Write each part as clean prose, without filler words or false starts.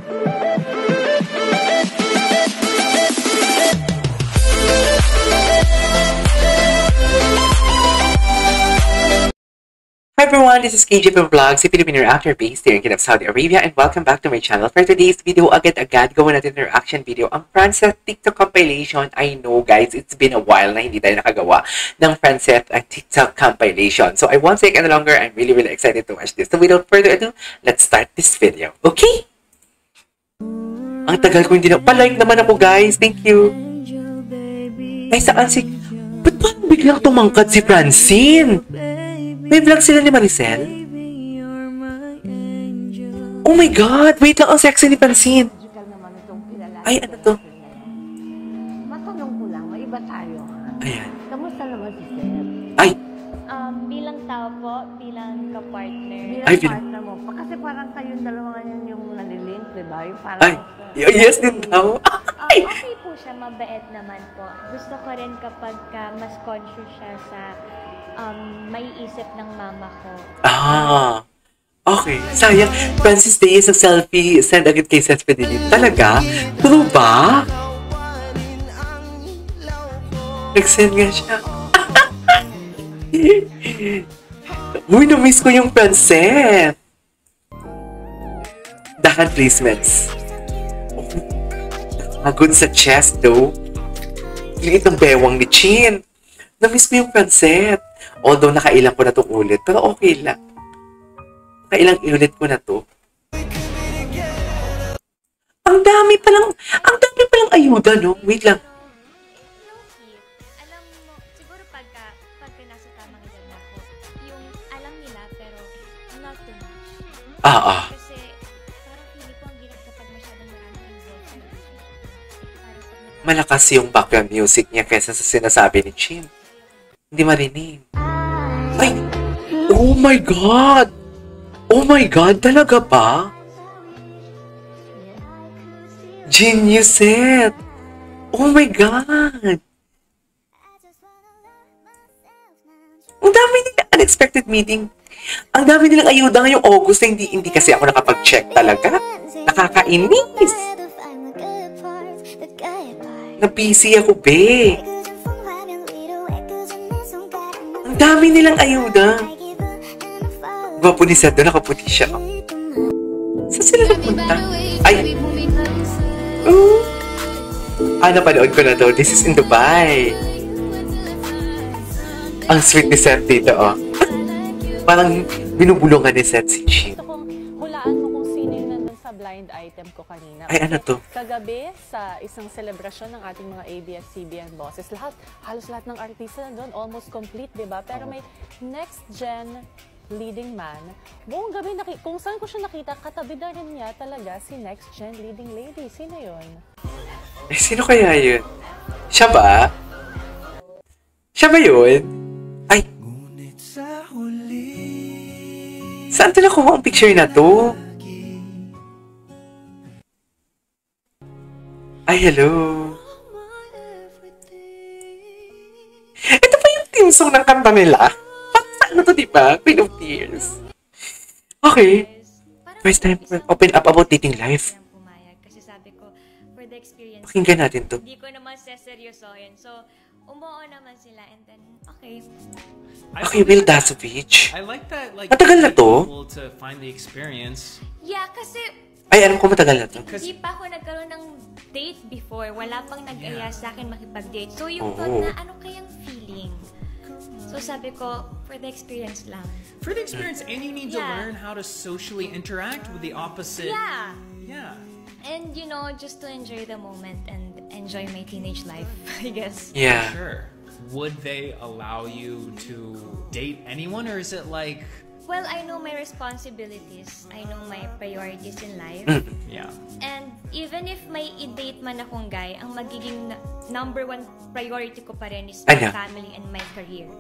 Hi everyone, this is KJ from Vlogs, si Filipino reactor based here in Kingdom of Saudi Arabia, and welcome back to my channel. For today's video, agad-agad gawin natin ng reaction video ang Francet TikTok compilation. I know guys, it's been a while na hindi tayo nakagawa ng Francet TikTok compilation. So I won't take any longer. I'm really excited to watch this. So without further ado, let's start this video. Okay? Ang tagal ko hindi na... Pa-like naman ako guys. Thank you. Ay, saan si... Ba't parang biglang tumangkad si Francine? May vlog sila ni Maricel? Oh my God! Wait lang, ang sexy ni Francine. Ay, ano to? Matanong ko lang, maiba tayo. Ayan. Kamusta naman si Seth? Ay! Bilang tao po, bilang ka-partner. Bilang partner mo. Kasi parang kayong dalawa ngayon yung nalilink, diba? Yung parang... Ay! Yes din daw. Ay! Okay po siya, mabait naman po. Gusto ko rin kapag mas conscious siya sa may isip ng mama ko. Ah! Okay. Sayang. Francis Day sa selfie. Send agad kay Seth Pedilin. Talaga? True ba? Nag-send nga siya. Uy, na-miss ko yung Francet. Dahan placements. Good sa chest, though. Liit ng bewang ni Chin. Na-miss ko yung Francet. Although, nakailang ko na itong ulit. Pero okay lang. Nakailang ulit ko na to. Ang dami palang ayuda, no? Wait lang. Alam mo, siguro pagka nasa tamang edad na ako, yung alam nila, pero not too much. Kasi, parang hindi ko ang ginag kapag masyadong marami involved sa relationship. Malakas yung background music niya kaysa sa sinasabi ni Chin. Hindi marinig. Ay! Oh my God! Oh my God! Talaga ba? Genius set! Oh my God! Ang dami nila unexpected meeting. Ang dami nilang ayuda ngayong August na hindi kasi ako nakapag-check talaga. Nakakainis! Na-busy ako, be. Ang dami nilang ayuda. Gwapo ni Seth doon, nakaputi siya. Saan sila nagpunta? Ay! Oh! Napanood ko na daw. This is in Dubai. Ang sweet ni Seth dito, oh. Parang binubulungan ni Seth si Chin. Hulaan mo kung sino yung nandun sa blind item ko kanina. Ay, ano to? Kagabi, sa isang selebrasyon ng ating mga ABS-CBN bosses, halos lahat ng artista nandun, almost complete, di ba? Pero may next-gen leading man. Buong gabi, kung saan ko siya nakita, katabi na rin niya talaga si next-gen leading lady. Sino yun? Eh, sino kaya yun? Siya ba? Siya ba yun? Ay! Saan ito nakuha ang picture na to? Ay, hello! Ito pa yung theme song ng kanta nila? Ano to, diba? Queen of Tears. Okay. First time open up about dating life. Kasi sabi ko, for the experience, Pakinggan natin to. hindi ko naman seseryosohin. So, umuo naman sila and then, okay. Okay, Will Dasovich. I like that, like, matagal na to? To find the experience. Yeah, kasi Ay, alam ko matagal na to. hindi pa ako nagkaroon ng date before. Wala pang nag-aya sa akin makipag-date. So, yung thought na ano kayang feeling? So, sabi ko, for the experience lang. For the experience, and you need to learn how to socially interact with the opposite. Yeah. Yeah. And, you know, just to enjoy the moment and enjoy my teenage life, I guess. Yeah. Sure. Would they allow you to date anyone, or is it like... Well, I know my responsibilities. I know my priorities in life. Yeah. And even if may i-date man akong guy, ang magiging number one priority ko pa rin is my family and my career.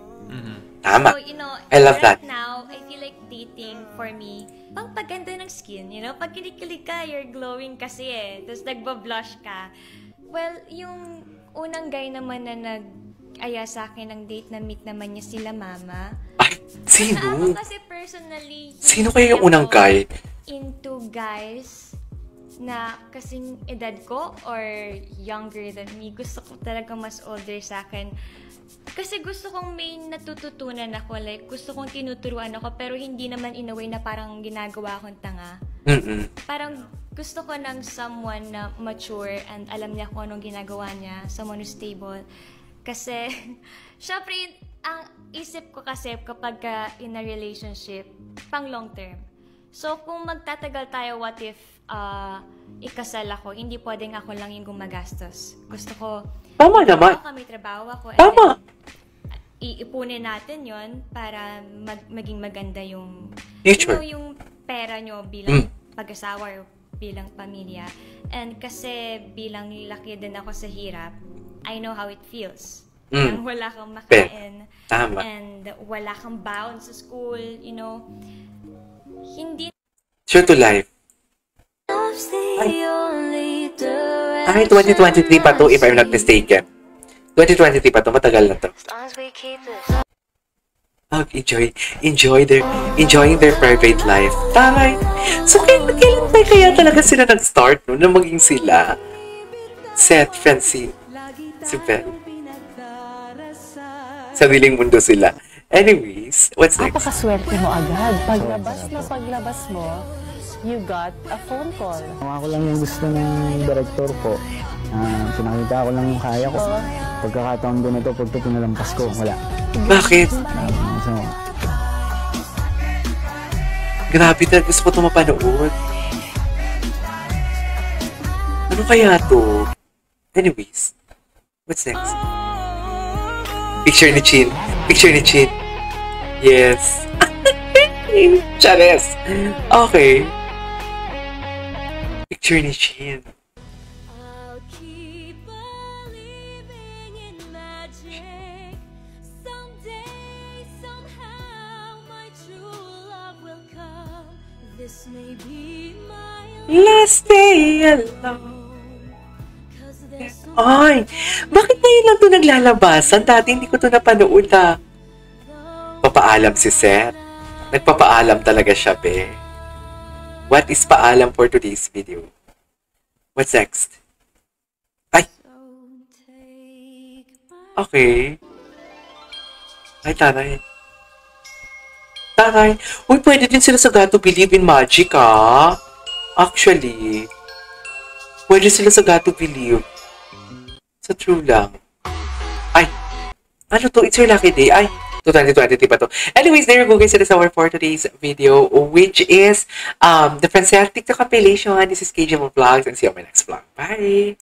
Tama. So, you know, I love right that. now, I feel like dating for me, pang paganda ng skin, you know? Pag kinikilig ka, you're glowing kasi eh. Tapos nagba-blush ka. Well, yung unang guy naman na nag-aya sa akin ng date na meet naman niya sila mama. Ay, sino? Ako kasi personally, Sino kaya yung unang guy? into guys na kasing edad ko or younger than me. Gusto ko talaga mas older sa akin. Kasi gusto kong may natututunan ako. Like, gusto kong tinuturuan ako pero hindi naman in a way na parang ginagawa akong tanga. Parang gusto ko ng someone na mature and alam niya kung anong ginagawa niya. Someone who's stable. Kasi, syempre, ang isip ko kasi kapag in a relationship, pang long term. So, kung magtatagal tayo, what if ikasal ako, hindi pwedeng ako lang yung gumagastos. Gusto ko, Tama naman. may trabaho ako. Tama. Iipunin natin yon para maging maganda yung Future. yung pera nyo bilang pag-asawa o bilang pamilya. And kasi bilang laki din ako sa hirap, I know how it feels. Nang wala kang makain. Tama. And wala kang baon sa school, you know. Hindi. True to life. Ay, 2023 pa to, if I'm not mistaken. 2023 pa to, matagal na to. Enjoying their private life. Taray. So, kailan ba kaya talaga sila nag-start, no, na maging sila? Seth, Francine, si Ben. Sariling mundo sila. Anyways, what's next? Napakaswerte mo agad. Paglabas mo, you got a phone call. Ako lang yung gusto ng director ko. Pinakita ko lang yung kaya ko. Pagkakataon ko na to, pag ito pinalampas ko, wala. Bakit? So, Grabe na, gusto ko ito mapanood. Ano kaya to? Anyways, what's next? Picture ni Chin. Yes. Chares. Okay. Picture ni Chin. I'll keep believing in magic. Someday, somehow, my true love will come. This may be my Last day alone. 'cause there's so Ay, bakit ngayon lang ito naglalabasan? Dati hindi ko ito napanood ah. Papaalam si Seth. Nagpapaalam talaga siya, be. What is paalam for today's video? What's next? Ay! Okay. Ay, taray. Uy, pwede din sila sa God to Believe in Magic, ah. Actually. Pwede sila sa God to Believe. Sa true lang. Ay! Ano to? It's your lucky day. Ay! 2023 pa to. Anyways, there you go guys. That is our for today's video, which is the Francel TikTok compilation. This is KJ Vlogs, and see you on my next vlog. Bye!